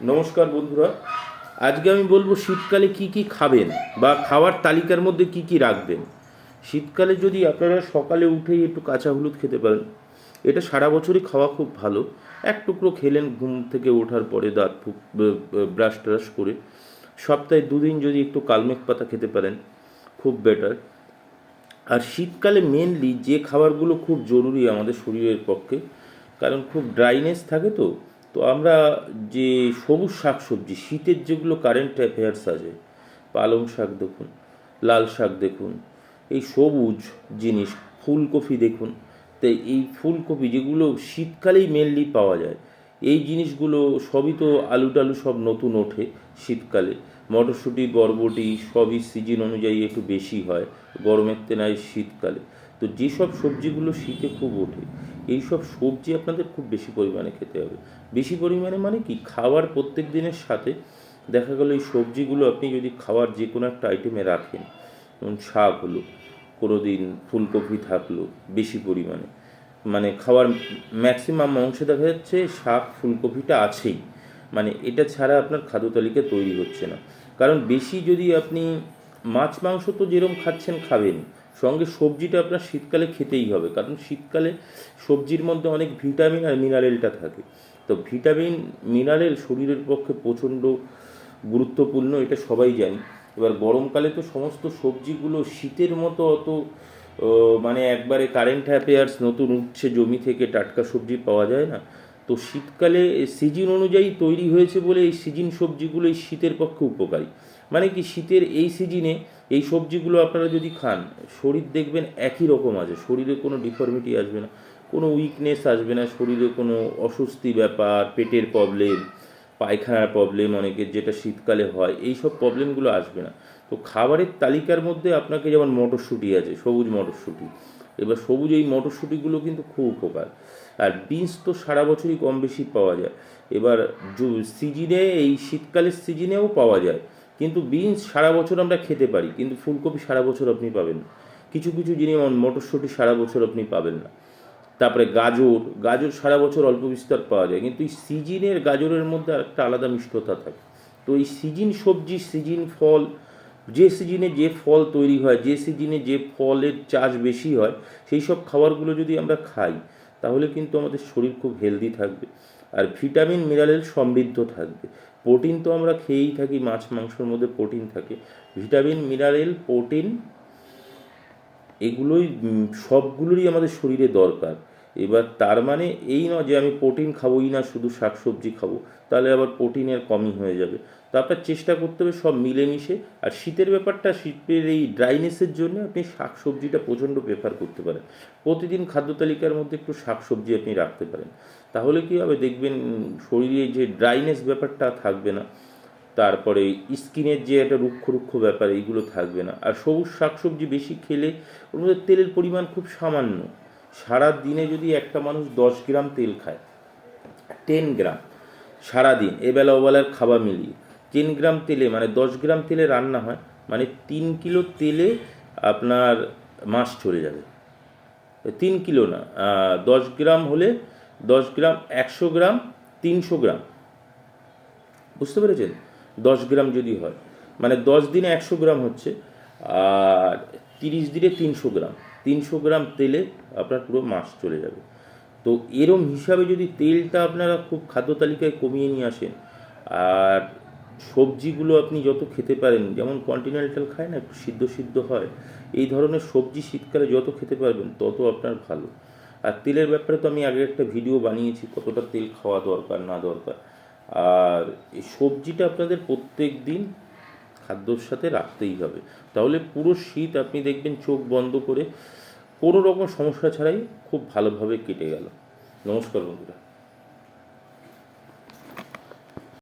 নমস্কার বন্ধুরা, আজকে আমি বলবো শীতকালে কি কি খাবেন বা খাওয়ার তালিকার মধ্যে কি কি রাখবেন। শীতকালে যদি আপনারা সকালে উঠেই একটু কাঁচা হলুদ খেতে পারেন, এটা সারা বছরই খাওয়া খুব ভালো। এক টুকরো খেলেন ঘুম থেকে ওঠার পরে দাঁত ব্রাশ ট্রাশ করে। সপ্তাহে দুদিন যদি একটু কালমেঘ পাতা খেতে পারেন, খুব বেটার। আর শীতকালে মেনলি যে খাবারগুলো খুব জরুরি আমাদের শরীরের পক্ষে, কারণ খুব ড্রাইনেস থাকে তো। তো আমরা যে সবুজ শাকসবজি শীতের যেগুলো কারেন্ট অ্যাফেয়ার্স আছে, পালং শাক দেখুন, লাল শাক দেখুন, এই সবুজ জিনিস, ফুলকপি দেখুন। তো এই ফুলকপি যেগুলো শীতকালেই মেনলি পাওয়া যায়, এই জিনিসগুলো সবই তো আলু টালু সব নতুন ওঠে শীতকালে। মটরশুঁটি বরবটি সবই সিজন অনুযায়ী একটু বেশি হয়, গরমের তেনায় শীতকালে। তো যেসব সবজিগুলো শীতে খুব ওঠে, এই সব সবজি আপনাদের খুব বেশি পরিমাণে খেতে হবে। বেশি পরিমাণে মানে কি, খাওয়ার প্রত্যেক দিনের সাথে দেখা গেলো এই সবজিগুলো আপনি যদি খাওয়ার যে কোনো একটা আইটেমে রাখেন, যেমন শাক হলো, কোনো দিন ফুলকপি থাকলো বেশি পরিমাণে, মানে খাওয়ার ম্যাক্সিমাম অংশে দেখা যাচ্ছে শাক ফুলকপিটা আছেই। মানে এটা ছাড়া আপনার খাদ্য তালিকা তৈরি হচ্ছে না। কারণ বেশি যদি আপনি মাছ মাংস তো যেরকম খাচ্ছেন খাবেন, সঙ্গে সবজিটা আপনার শীতকালে খেতেই হবে, কারণ শীতকালে সবজির মধ্যে অনেক ভিটামিন আর মিনারেলটা থাকে। তো ভিটামিন মিনারেল শরীরের পক্ষে প্রচণ্ড গুরুত্বপূর্ণ, এটা সবাই জানি। এবার গরমকালে তো সমস্ত সবজিগুলো শীতের মতো অত মানে একবারে কারেন্ট অ্যাফেয়ার্স নতুন উঠছে জমি থেকে টাটকা সবজি পাওয়া যায় না। তো শীতকালে সিজন অনুযায়ী তৈরি হয়েছে বলে এই সিজন সবজিগুলো এই শীতের পক্ষে উপকারী। মানে কি, শীতের এই সিজনে এই সবজিগুলো আপনারা যদি খান, শরীর দেখবেন একই রকম আছে, শরীরে কোনো ডিফর্মিটি আসবে না, কোনো উইকনেস আসবে না, শরীরে কোনো অস্বস্তি ব্যাপার, পেটের প্রবলেম, পায়খানার প্রবলেম অনেকের যেটা শীতকালে হয়, এই সব প্রবলেমগুলো আসবে না। তো খাবারের তালিকার মধ্যে আপনাকে যেমন মটরশুঁটি আছে, সবুজ মটরশুঁটি, এবার সবুজ এই মটরশুঁটিগুলো কিন্তু খুব উপকার। আর বিনস তো সারা বছরই কম বেশি পাওয়া যায়। এবার সিজনে, এই শীতকালের সিজনেও পাওয়া যায়, কিন্তু বিনস সারা বছর আমরা খেতে পারি, কিন্তু ফুলকপি সারা বছর আপনি পাবেন না। কিছু কিছু জিনিস মটরশুঁটি সারা বছর আপনি পাবেন না। তারপরে গাজর, গাজর সারা বছর অল্প বিস্তর পাওয়া যায়, কিন্তু এই সিজনের গাজরের মধ্যে একটা আলাদা মিষ্টতা থাকে। তো এই সিজন সবজি, সিজন ফল, যে সিজনে যে ফল তৈরি হয়, যে সিজনে যে ফলের চাষ বেশি হয়, সেই সব খাবারগুলো যদি আমরা খাই, তাহলে কিন্তু আমাদের শরীর খুব হেলদি থাকবে। আর ভিটামিন মিনারেল সমৃদ্ধ থাকবে। প্রোটিন তো আমরা খেয়েই থাকি, মাছ মাংসের মধ্যে প্রোটিন থাকে। ভিটামিন মিনারেল প্রোটিন এগুলোই সবগুলোরই আমাদের শরীরে দরকার। এবার তার মানে এই নয় যে আমি প্রোটিন খাবোই না, শুধু শাকসবজি খাবো, তাহলে আবার প্রোটিনের কমই হয়ে যাবে। তো আপনার চেষ্টা করতে হবে সব মিলেমিশে। আর শীতের ব্যাপারটা, শীতের এই ড্রাইনেসের জন্য আপনি শাকসবজিটা প্রচণ্ড প্রেফার করতে পারেন। প্রতিদিন খাদ্য তালিকার মধ্যে একটু শাকসবজি আপনি রাখতে পারেন, তাহলে কী হবে দেখবেন, শরীরে যে ড্রাইনেস ব্যাপারটা থাকবে না। তারপরে স্কিনের যে একটা রুক্ষ রুক্ষ ব্যাপার, এইগুলো থাকবে না। আর সবুজ শাকসবজি বেশি খেলে ওর মধ্যে তেলের পরিমাণ খুব সামান্য। সারা দিনে যদি একটা মানুষ 10 গ্রাম তেল খায়, 10 গ্রাম সারাদিন, এবেলা ওবেলার খাবার মিলিয়ে 10 গ্রাম তেলে, মানে 10 গ্রাম তেলে রান্না হয়, মানে 3 কিলো তেলে আপনার মাস চলে যাবে। 3 কিলো না, 10 গ্রাম হলে 10 গ্রাম, 100 গ্রাম, 300 গ্রাম, বুঝতে পেরেছেন? 10 গ্রাম যদি হয়, মানে 10 দিনে 100 গ্রাম হচ্ছে, আর 30 দিনে 300 গ্রাম, 300 গ্রাম তেলে আপনার পুরো মাস চলে যাবে। তো এরম হিসাবে যদি তেলটা আপনারা খুব খাদ্য তালিকায় কমিয়ে নিয়ে আসেন, আর সবজিগুলো আপনি যত খেতে পারেন, যেমন কন্টিনেন্টাল খায় না, একটু সিদ্ধ সিদ্ধ হয়, এই ধরনের সবজি শীতকালে যত খেতে পারবেন তত আপনার ভালো। আর তেলের ব্যাপারে তো আমি আগে একটা ভিডিও বানিয়েছি, কতটা তেল খাওয়া দরকার না দরকার। আর এই সবজিটা আপনাদের প্রত্যেক দিন খাদ্যর সাথে রাখতেই হবে, তাহলে পুরো শীত আপনি দেখবেন চোখ বন্ধ করে কোনো রকম সমস্যা ছাড়াই খুব ভালোভাবে কেটে গেল। নমস্কার বন্ধুরা।